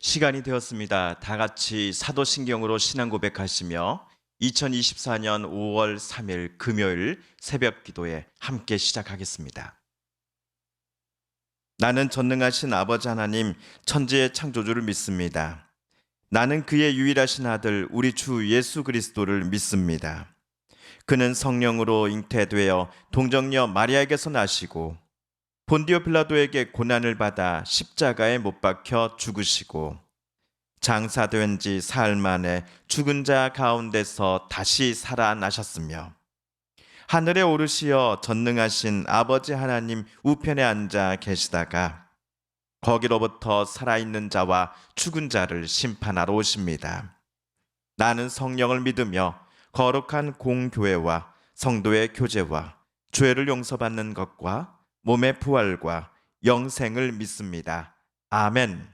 시간이 되었습니다. 다 같이 사도신경으로 신앙 고백하시며 2024년 5월 3일 금요일 새벽 기도에 함께 시작하겠습니다. 나는 전능하신 아버지 하나님 천지의 창조주를 믿습니다. 나는 그의 유일하신 아들 우리 주 예수 그리스도를 믿습니다. 그는 성령으로 잉태되어 동정녀 마리아에게서 나시고 본디오 빌라도에게 고난을 받아 십자가에 못 박혀 죽으시고 장사된 지 사흘 만에 죽은 자 가운데서 다시 살아나셨으며 하늘에 오르시어 전능하신 아버지 하나님 우편에 앉아 계시다가 거기로부터 살아있는 자와 죽은 자를 심판하러 오십니다. 나는 성령을 믿으며 거룩한 공교회와 성도의 교제와 죄를 용서받는 것과 몸의 부활과 영생을 믿습니다. 아멘.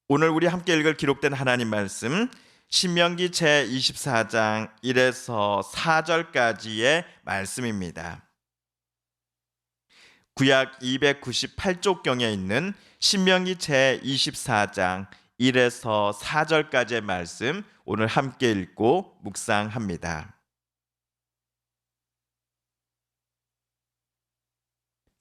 오늘 우리 함께 읽을 기록된 하나님 말씀 신명기 제24장 1에서 4절까지의 말씀입니다. 구약 298쪽경에 있는 신명기 제24장 1에서 4절까지의 말씀 오늘 함께 읽고 묵상합니다.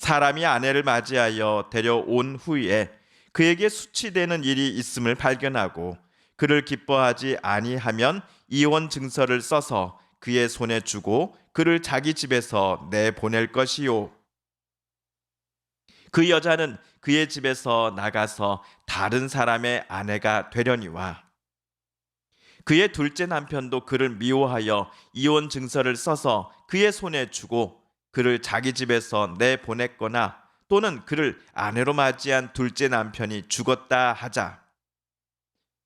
사람이 아내를 맞이하여 데려온 후에 그에게 수치되는 일이 있음을 발견하고 그를 기뻐하지 아니하면 이혼 증서를 써서 그의 손에 주고 그를 자기 집에서 내보낼 것이요. 그 여자는 그의 집에서 나가서 다른 사람의 아내가 되려니와 그의 둘째 남편도 그를 미워하여 이혼 증서를 써서 그의 손에 주고 그를 자기 집에서 내보냈거나 또는 그를 아내로 맞이한 둘째 남편이 죽었다 하자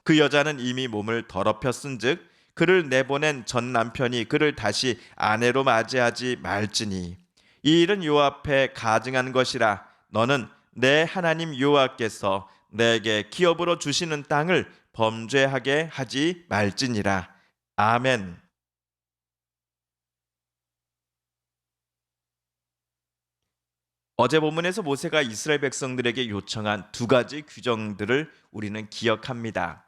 그 여자는 이미 몸을 더럽혔은즉 그를 내보낸 전 남편이 그를 다시 아내로 맞이하지 말지니 이 일은 여호와 앞에 가증한 것이라. 너는 내 하나님 여호와께서 내게 기업으로 주시는 땅을 범죄하게 하지 말지니라. 아멘. 어제 본문에서 모세가 이스라엘 백성들에게 요청한 두 가지 규정들을 우리는 기억합니다.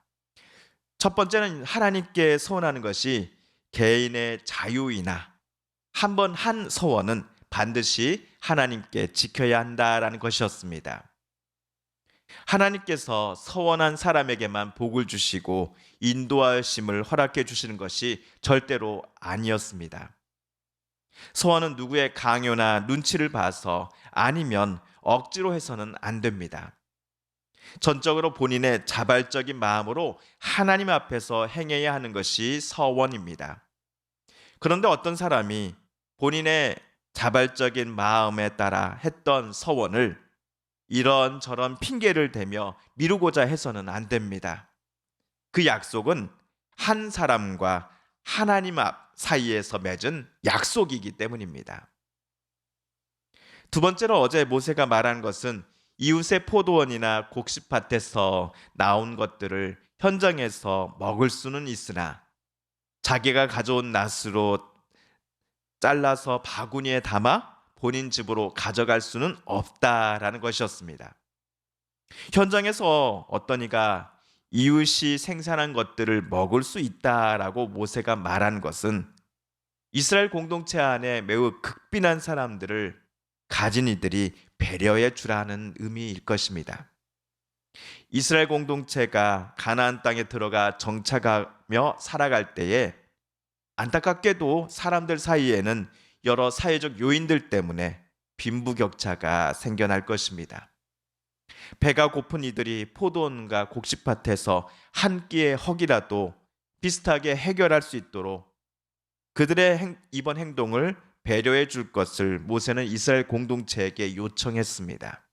첫 번째는 하나님께 서원하는 것이 개인의 자유이나 한 번 한 서원은 반드시 하나님께 지켜야 한다라는 것이었습니다. 하나님께서 서원한 사람에게만 복을 주시고 인도하심을 허락해 주시는 것이 절대로 아니었습니다. 서원은 누구의 강요나 눈치를 봐서 아니면 억지로 해서는 안 됩니다. 전적으로 본인의 자발적인 마음으로 하나님 앞에서 행해야 하는 것이 서원입니다. 그런데 어떤 사람이 본인의 자발적인 마음에 따라 했던 서원을 이런저런 핑계를 대며 미루고자 해서는 안 됩니다. 그 약속은 한 사람과 하나님 앞 사이에서 맺은 약속이기 때문입니다. 두 번째로 어제 모세가 말한 것은 이웃의 포도원이나 곡식밭에서 나온 것들을 현장에서 먹을 수는 있으나 자기가 가져온 낫으로 잘라서 바구니에 담아 본인 집으로 가져갈 수는 없다라는 것이었습니다. 현장에서 어떤 이가 이웃이 생산한 것들을 먹을 수 있다라고 모세가 말한 것은 이스라엘 공동체 안에 매우 극빈한 사람들을 가진 이들이 배려해 주라는 의미일 것입니다. 이스라엘 공동체가 가나안 땅에 들어가 정착하며 살아갈 때에 안타깝게도 사람들 사이에는 여러 사회적 요인들 때문에 빈부격차가 생겨날 것입니다. 배가 고픈 이들이 포도원과 곡식밭에서 한 끼의 허기라도 비슷하게 해결할 수 있도록 그들의 이번 행동을 배려해 줄 것을 모세는 이스라엘 공동체에게 요청했습니다.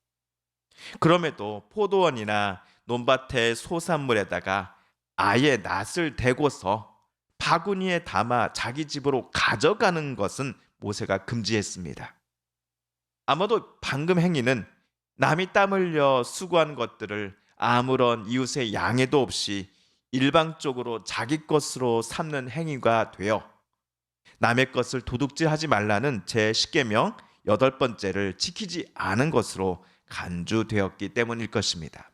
그럼에도 포도원이나 논밭의 소산물에다가 아예 낫을 대고서 바구니에 담아 자기 집으로 가져가는 것은 모세가 금지했습니다. 아마도 방금 행위는 남이 땀 흘려 수고한 것들을 아무런 이웃의 양해도 없이 일방적으로 자기 것으로 삼는 행위가 되어 남의 것을 도둑질하지 말라는 제10계명 8번째를 지키지 않은 것으로 간주되었기 때문일 것입니다.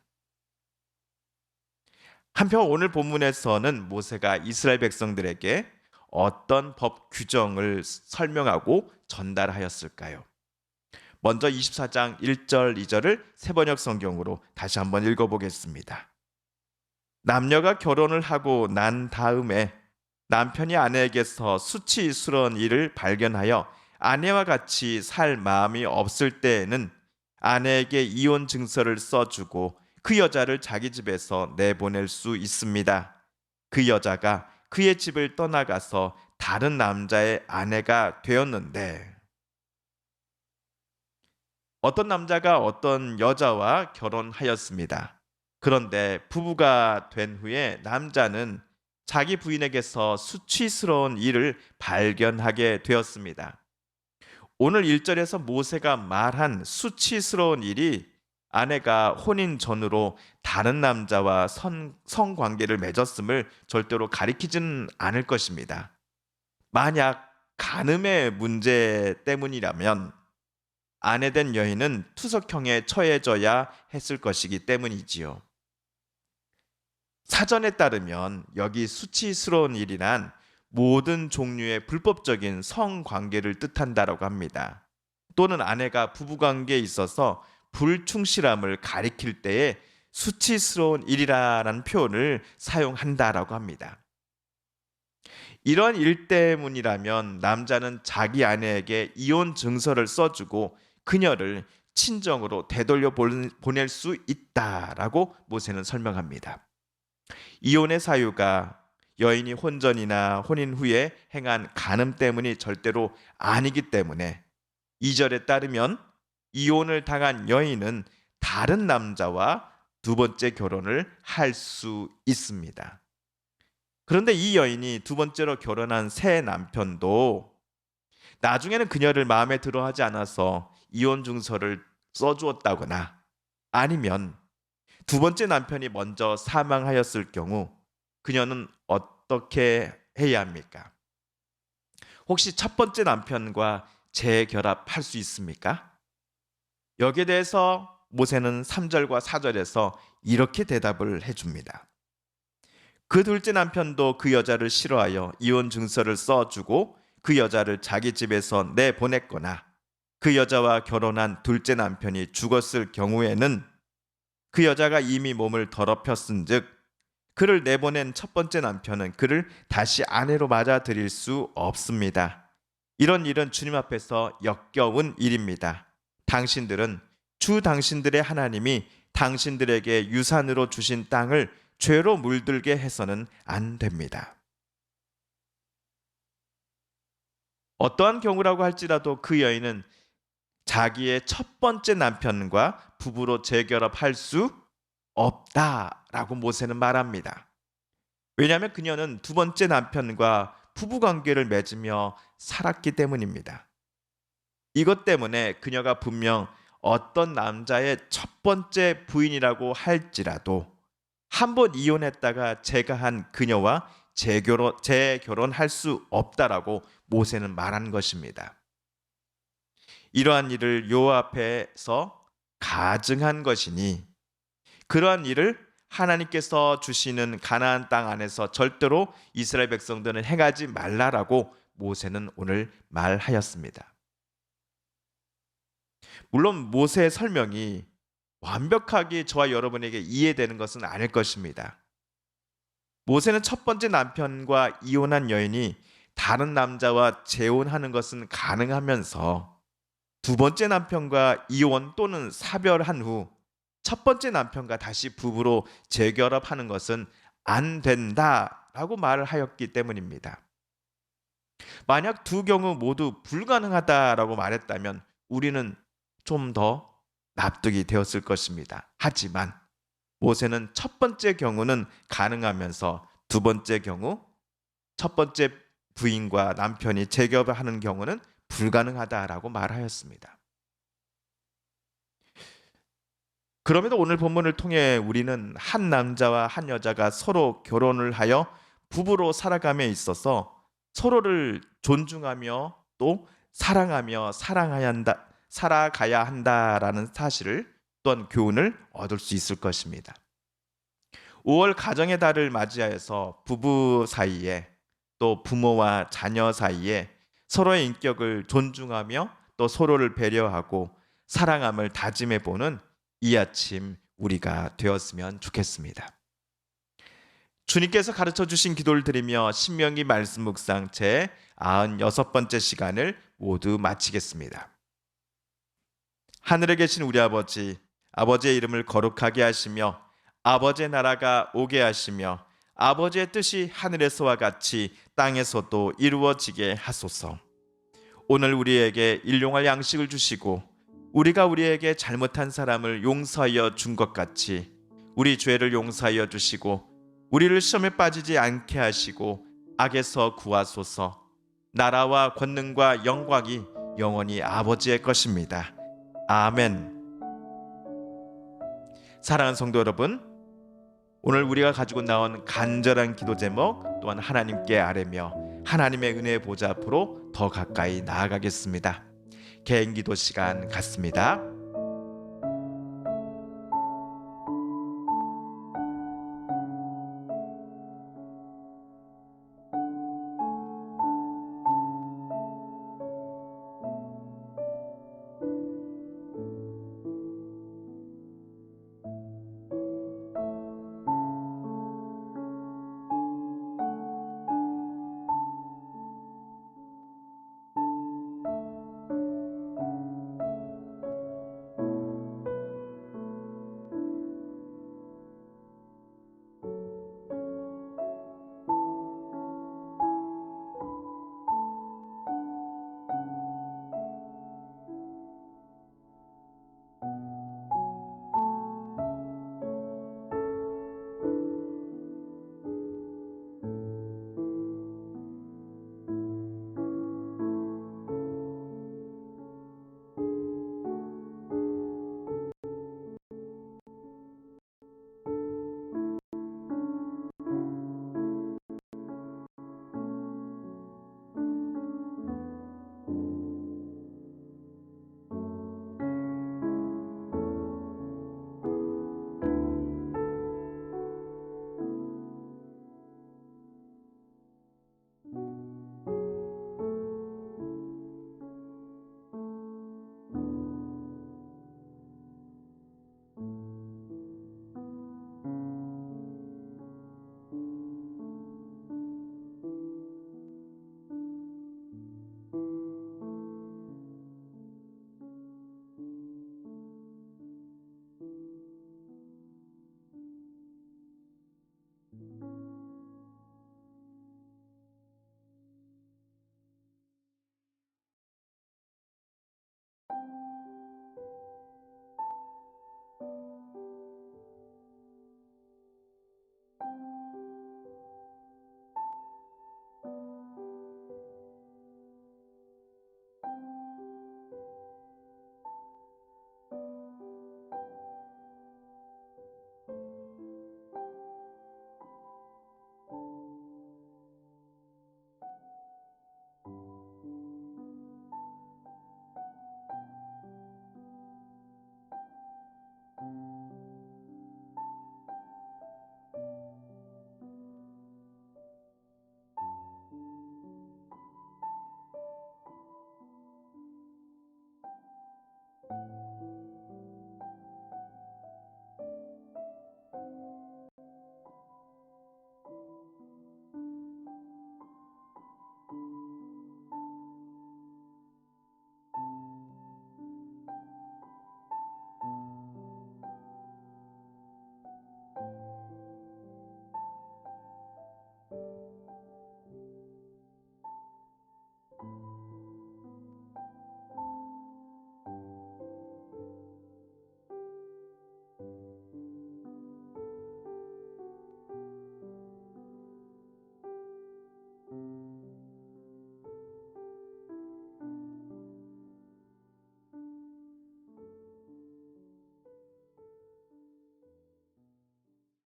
한편 오늘 본문에서는 모세가 이스라엘 백성들에게 어떤 법 규정을 설명하고 전달하였을까요? 먼저 24장 1절, 2절을 새번역 성경으로 다시 한번 읽어보겠습니다. 남녀가 결혼을 하고 난 다음에 남편이 아내에게서 수치스러운 일을 발견하여 아내와 같이 살 마음이 없을 때에는 아내에게 이혼 증서를 써주고 그 여자를 자기 집에서 내보낼 수 있습니다. 그 여자가 그의 집을 떠나가서 다른 남자의 아내가 되었는데, 어떤 남자가 어떤 여자와 결혼하였습니다. 그런데 부부가 된 후에 남자는 자기 부인에게서 수치스러운 일을 발견하게 되었습니다. 오늘 1절에서 모세가 말한 수치스러운 일이 아내가 혼인 전으로 다른 남자와 성관계를 맺었음을 절대로 가리키지는 않을 것입니다. 만약 간음의 문제 때문이라면 아내된 여인은 투석형에 처해져야 했을 것이기 때문이지요. 사전에 따르면 여기 수치스러운 일이란 모든 종류의 불법적인 성관계를 뜻한다라고 합니다. 또는 아내가 부부관계에 있어서 불충실함을 가리킬 때에 수치스러운 일이라는 표현을 사용한다라고 합니다. 이런 일 때문이라면 남자는 자기 아내에게 이혼 증서를 써주고 그녀를 친정으로 되돌려 보낼 수 있다라고 모세는 설명합니다. 이혼의 사유가 여인이 혼전이나 혼인 후에 행한 간음 때문이 절대로 아니기 때문에 2절에 따르면 이혼을 당한 여인은 다른 남자와 두 번째 결혼을 할 수 있습니다. 그런데 이 여인이 두 번째로 결혼한 새 남편도 나중에는 그녀를 마음에 들어 하지 않아서 이혼 증서를 써주었다거나 아니면 두 번째 남편이 먼저 사망하였을 경우 그녀는 어떻게 해야 합니까? 혹시 첫 번째 남편과 재결합할 수 있습니까? 여기에 대해서 모세는 3절과 4절에서 이렇게 대답을 해줍니다. 그 둘째 남편도 그 여자를 싫어하여 이혼 증서를 써주고 그 여자를 자기 집에서 내보냈거나 그 여자와 결혼한 둘째 남편이 죽었을 경우에는 그 여자가 이미 몸을 더럽혔은즉 그를 내보낸 첫 번째 남편은 그를 다시 아내로 맞아들일 수 없습니다. 이런 일은 주님 앞에서 역겨운 일입니다. 당신들은 주 당신들의 하나님이 당신들에게 유산으로 주신 땅을 죄로 물들게 해서는 안 됩니다. 어떠한 경우라고 할지라도 그 여인은 자기의 첫 번째 남편과 부부로 재결합할 수 없다라고 모세는 말합니다. 왜냐하면 그녀는 두 번째 남편과 부부 관계를 맺으며 살았기 때문입니다. 이것 때문에 그녀가 분명 어떤 남자의 첫 번째 부인이라고 할지라도 한 번 이혼했다가 재가한 그녀와 재결혼할 수 없다라고 모세는 말한 것입니다. 이러한 일을 여호와 앞에서 가증한 것이니 그러한 일을 하나님께서 주시는 가나안 땅 안에서 절대로 이스라엘 백성들은 행하지 말라라고 모세는 오늘 말하였습니다. 물론 모세의 설명이 완벽하게 저와 여러분에게 이해되는 것은 아닐 것입니다. 모세는 첫 번째 남편과 이혼한 여인이 다른 남자와 재혼하는 것은 가능하면서 두 번째 남편과 이혼 또는 사별한 후 첫 번째 남편과 다시 부부로 재결합하는 것은 안 된다라고 말을 하였기 때문입니다. 만약 두 경우 모두 불가능하다라고 말했다면 우리는 좀 더 납득이 되었을 것입니다. 하지만 모세는 첫 번째 경우는 가능하면서 두 번째 경우 첫 번째 부인과 남편이 재결합하는 경우는 불가능하다라고 말하였습니다. 그럼에도 오늘 본문을 통해 우리는 한 남자와 한 여자가 서로 결혼을 하여 부부로 살아감에 있어서 서로를 존중하며 또 사랑하며 살아가야 한다라는 사실을 또한 교훈을 얻을 수 있을 것입니다. 5월 가정의 달을 맞이하여서 부부 사이에 또 부모와 자녀 사이에 서로의 인격을 존중하며 또 서로를 배려하고 사랑함을 다짐해 보는 이 아침 우리가 되었으면 좋겠습니다. 주님께서 가르쳐 주신 기도를 드리며 신명기 말씀 묵상 제 96번째 시간을 모두 마치겠습니다. 하늘에 계신 우리 아버지, 아버지의 이름을 거룩하게 하시며 아버지의 나라가 오게 하시며 아버지의 뜻이 하늘에서와 같이 땅에서도 이루어지게 하소서. 오늘 우리에게 일용할 양식을 주시고 우리가 우리에게 잘못한 사람을 용서하여 준 것 같이 우리 죄를 용서하여 주시고 우리를 시험에 빠지지 않게 하시고 악에서 구하소서. 나라와 권능과 영광이 영원히 아버지의 것입니다. 아멘. 사랑하는 성도 여러분, 오늘 우리가 가지고 나온 간절한 기도 제목 또한 하나님께 아뢰며 하나님의 은혜의 보좌 앞으로 더 가까이 나아가겠습니다. 개인기도 시간 갖습니다.